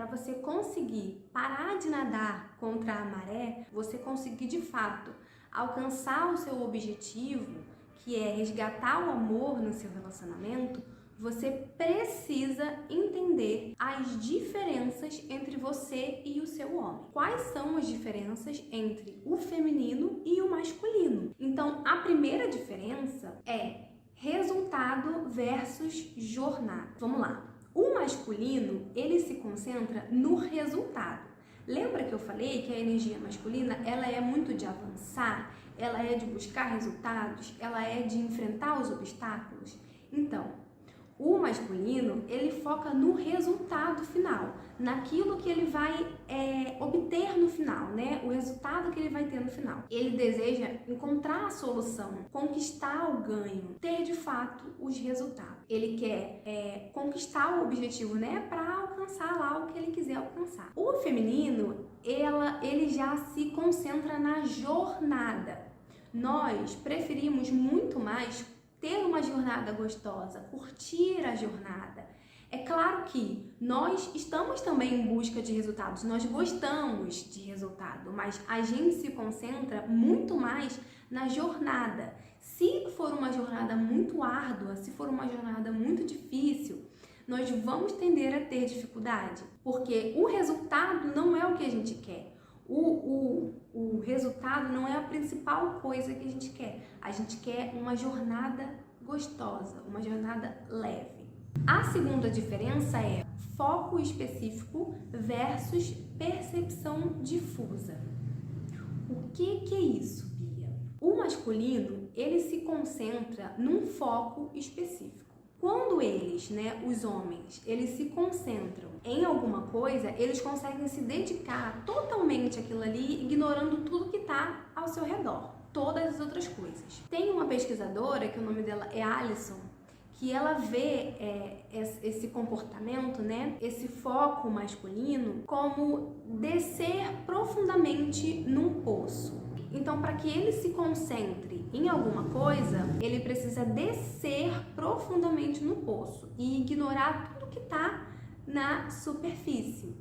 para você conseguir parar de nadar contra a maré, você conseguir de fato alcançar o seu objetivo, que é resgatar o amor no seu relacionamento, você precisa entender as diferenças entre você e o seu homem. Quais são as diferenças entre o feminino e o masculino? Então, a primeira diferença é resultado versus jornada. Vamos lá. O masculino, ele se concentra no resultado. Lembra que eu falei que a energia masculina, ela é muito de avançar, ela é de buscar resultados, ela é de enfrentar os obstáculos? Então, o masculino, ele foca no resultado final, naquilo que ele vai obter no final, né? O resultado que ele vai ter no final. Ele deseja encontrar a solução, conquistar o ganho, ter de fato os resultados. Ele quer conquistar o objetivo, né? Para alcançar lá o que ele quiser alcançar. O feminino, ele já se concentra na jornada. Nós preferimos muito mais ter uma jornada gostosa, curtir a jornada. É claro que nós estamos também em busca de resultados, nós gostamos de resultado, mas a gente se concentra muito mais na jornada. Se for uma jornada muito árdua, se for uma jornada muito difícil, nós vamos tender a ter dificuldade, porque o resultado não é o que a gente quer. O resultado não é a principal coisa que a gente quer. A gente quer uma jornada gostosa, uma jornada leve. A segunda diferença é foco específico versus percepção difusa. O que é isso, Bia? O masculino, ele se concentra num foco específico. Quando eles, os homens, eles se concentram em alguma coisa, eles conseguem se dedicar totalmente àquilo ali, ignorando tudo que está ao seu redor, todas as outras coisas. Tem uma pesquisadora, que o nome dela é Alison, que ela vê esse comportamento, esse foco masculino, como descer profundamente num poço. Então, para que ele se concentre em alguma coisa, ele precisa descer profundamente no poço e ignorar tudo que está na superfície,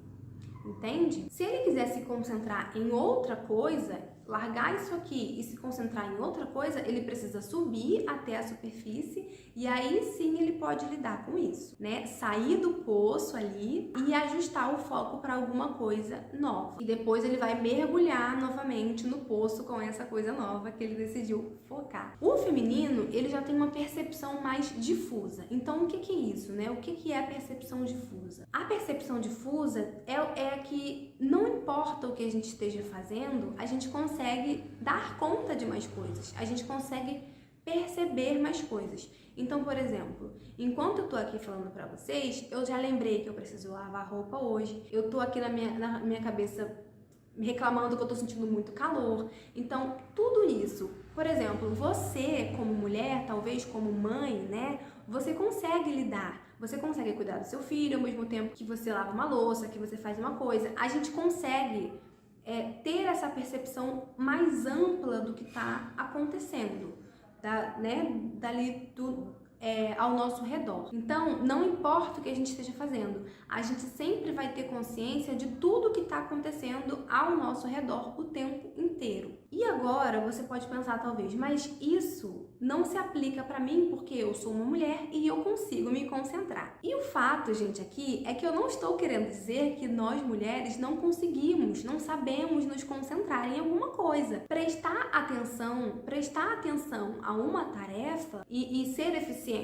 entende? Se ele quiser se concentrar em outra coisa, largar isso aqui e se concentrar em outra coisa, ele precisa subir até a superfície e aí sim ele pode lidar com isso, Sair do poço ali e ajustar o foco para alguma coisa nova. E depois ele vai mergulhar novamente no poço com essa coisa nova que ele decidiu focar. O feminino, ele já tem uma percepção mais difusa. Então, o que é isso, O que é a percepção difusa? A percepção difusa é que não importa o que a gente esteja fazendo, a gente consegue dar conta de mais coisas, a gente consegue perceber mais coisas. Então, por exemplo, enquanto eu tô aqui falando pra vocês, eu já lembrei que eu preciso lavar roupa hoje, eu tô aqui na minha cabeça reclamando que eu tô sentindo muito calor. Então, tudo isso, por exemplo, você como mulher, talvez como mãe, você consegue lidar. Você consegue cuidar do seu filho ao mesmo tempo que você lava uma louça, que você faz uma coisa. A gente consegue ter essa percepção mais ampla do que está acontecendo, dali ao nosso redor. Então, não importa o que a gente esteja fazendo, a gente sempre vai ter consciência de tudo que está acontecendo ao nosso redor o tempo inteiro. E agora você pode pensar talvez, mas isso não se aplica para mim porque eu sou uma mulher e eu consigo me concentrar. E o fato, gente, aqui é que eu não estou querendo dizer que nós mulheres não conseguimos, não sabemos nos concentrar em alguma coisa. Prestar atenção a uma tarefa e ser eficiente,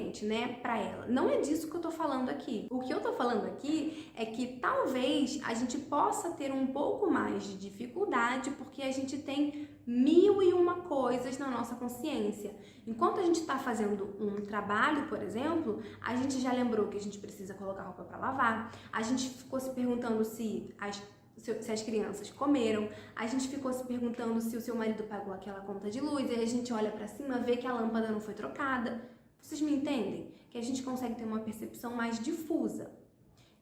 para ela. Não é disso que eu tô falando aqui. O que eu tô falando aqui é que talvez a gente possa ter um pouco mais de dificuldade porque a gente tem 1001 coisas na nossa consciência. Enquanto a gente está fazendo um trabalho, por exemplo, a gente já lembrou que a gente precisa colocar roupa para lavar, a gente ficou se perguntando se as crianças comeram, a gente ficou se perguntando se o seu marido pagou aquela conta de luz, e a gente olha para cima, vê que a lâmpada não foi trocada. Vocês me entendem? Que a gente consegue ter uma percepção mais difusa.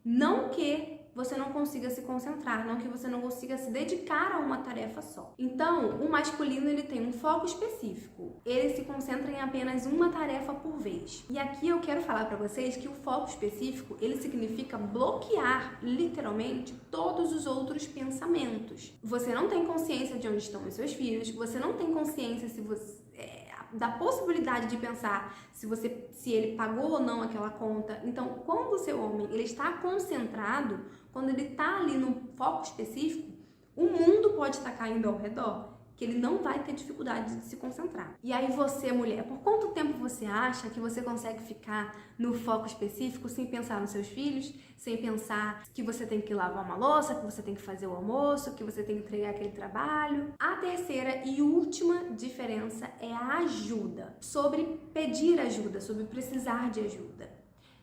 Não que você não consiga se concentrar, não que você não consiga se dedicar a uma tarefa só. Então, o masculino ele tem um foco específico. Ele se concentra em apenas uma tarefa por vez. E aqui eu quero falar para vocês que o foco específico, ele significa bloquear, literalmente, todos os outros pensamentos. Você não tem consciência de onde estão os seus filhos, você não tem consciência da possibilidade de pensar se ele pagou ou não aquela conta. Então, quando o seu homem ele está concentrado, quando ele está ali no foco específico, o mundo pode estar caindo ao redor, que ele não vai ter dificuldade de se concentrar. E aí você, mulher, por quanto tempo você acha que você consegue ficar no foco específico sem pensar nos seus filhos, sem pensar que você tem que lavar uma louça, que você tem que fazer o almoço, que você tem que entregar aquele trabalho? A terceira e última diferença é a ajuda, sobre pedir ajuda, sobre precisar de ajuda.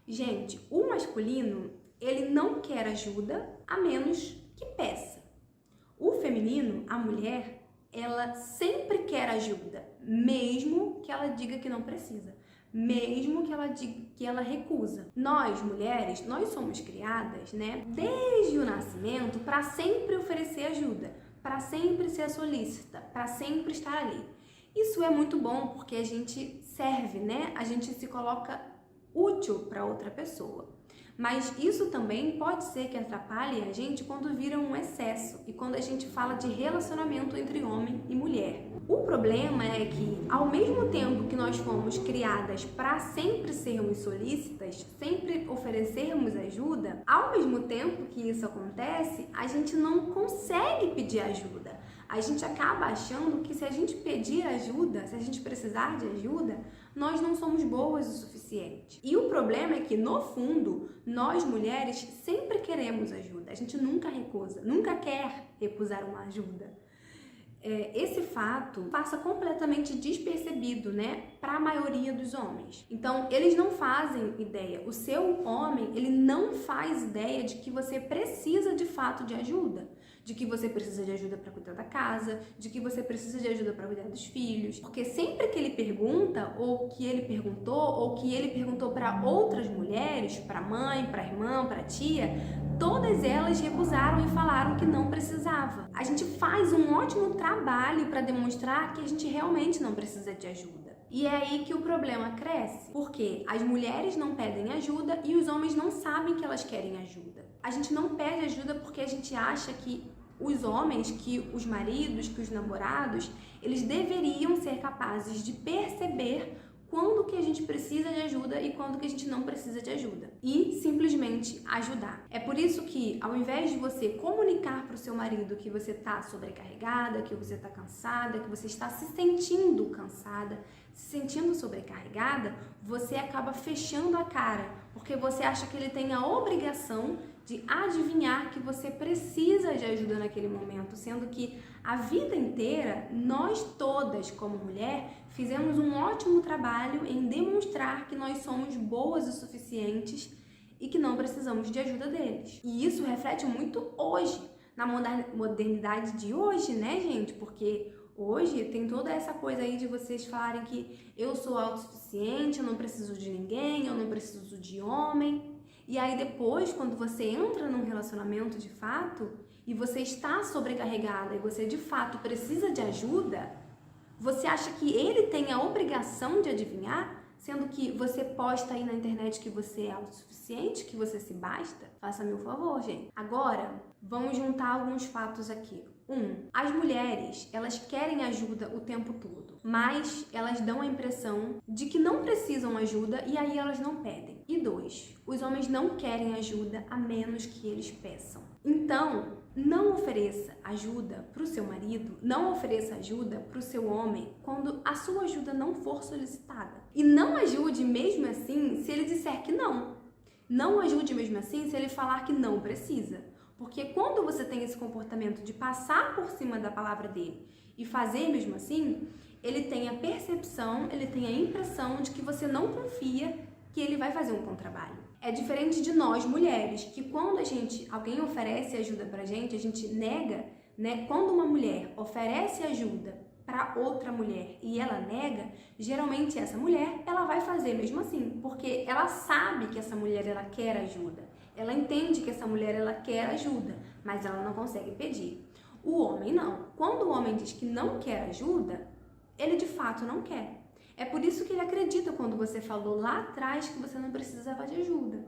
Gente, o masculino, ele não quer ajuda a menos que peça. O feminino, a mulher, ela sempre quer ajuda, mesmo que ela diga que não precisa, mesmo que ela diga que ela recusa. Nós, mulheres, nós somos criadas, desde o nascimento para sempre oferecer ajuda, para sempre ser solícita, para sempre estar ali. Isso é muito bom porque a gente serve, A gente se coloca útil para outra pessoa. Mas isso também pode ser que atrapalhe a gente quando vira um excesso e quando a gente fala de relacionamento entre homem e mulher. O problema é que, ao mesmo tempo que nós fomos criadas para sempre sermos solícitas, sempre oferecermos ajuda, ao mesmo tempo que isso acontece, a gente não consegue pedir ajuda. A gente acaba achando que se a gente pedir ajuda, se a gente precisar de ajuda, nós não somos boas o suficiente. E o problema é que, no fundo, nós mulheres sempre queremos ajuda. A gente nunca recusa, nunca quer recusar uma ajuda. Esse fato passa completamente despercebido, para a maioria dos homens. Então, eles não fazem ideia. O seu homem, ele não faz ideia de que você precisa de fato de ajuda. De que você precisa de ajuda para cuidar da casa, de que você precisa de ajuda para cuidar dos filhos. Porque sempre que ele pergunta, ou que ele perguntou para outras mulheres, para a mãe, para a irmã, para a tia, todas elas recusaram e falaram que não precisava. A gente faz um ótimo trabalho para demonstrar que a gente realmente não precisa de ajuda. E é aí que o problema cresce, porque as mulheres não pedem ajuda e os homens não sabem que elas querem ajuda. A gente não pede ajuda porque a gente acha que os homens, que os maridos, que os namorados, eles deveriam ser capazes de perceber quando que a gente precisa de ajuda e quando que a gente não precisa de ajuda. E simplesmente ajudar. É por isso que, ao invés de você comunicar para o seu marido que você está sobrecarregada, que você está cansada, que você está se sentindo cansada, se sentindo sobrecarregada, você acaba fechando a cara, porque você acha que ele tem a obrigação de adivinhar que você precisa de ajuda naquele momento, sendo que a vida inteira, nós todas, como mulher, fizemos um ótimo trabalho em demonstrar que nós somos boas o suficientes e que não precisamos de ajuda deles. E isso reflete muito hoje, na modernidade de hoje, gente? Porque hoje tem toda essa coisa aí de vocês falarem que eu sou autossuficiente, eu não preciso de ninguém, eu não preciso de homem. E aí depois, quando você entra num relacionamento de fato, e você está sobrecarregada e você de fato precisa de ajuda, você acha que ele tem a obrigação de adivinhar, sendo que você posta aí na internet que você é autossuficiente, que você se basta? Faça-me o favor, gente. Agora, vamos juntar alguns fatos aqui. 1. As mulheres, elas querem ajuda o tempo todo, mas elas dão a impressão de que não precisam ajuda e aí elas não pedem. E 2. Os homens não querem ajuda a menos que eles peçam. Então, não ofereça ajuda para o seu marido, não ofereça ajuda para o seu homem quando a sua ajuda não for solicitada. E não ajude mesmo assim se ele disser que não. Não ajude mesmo assim se ele falar que não precisa. Porque quando você tem esse comportamento de passar por cima da palavra dele e fazer mesmo assim, ele tem a percepção, ele tem a impressão de que você não confia que ele vai fazer um bom trabalho. É diferente de nós, mulheres, que quando alguém oferece ajuda pra gente, a gente nega, Quando uma mulher oferece ajuda para outra mulher e ela nega, geralmente essa mulher ela vai fazer mesmo assim, porque ela sabe que essa mulher ela quer ajuda, ela entende que essa mulher ela quer ajuda, mas ela não consegue pedir. O homem não. Quando o homem diz que não quer ajuda, ele de fato não quer. É por isso que ele acredita quando você falou lá atrás que você não precisava de ajuda.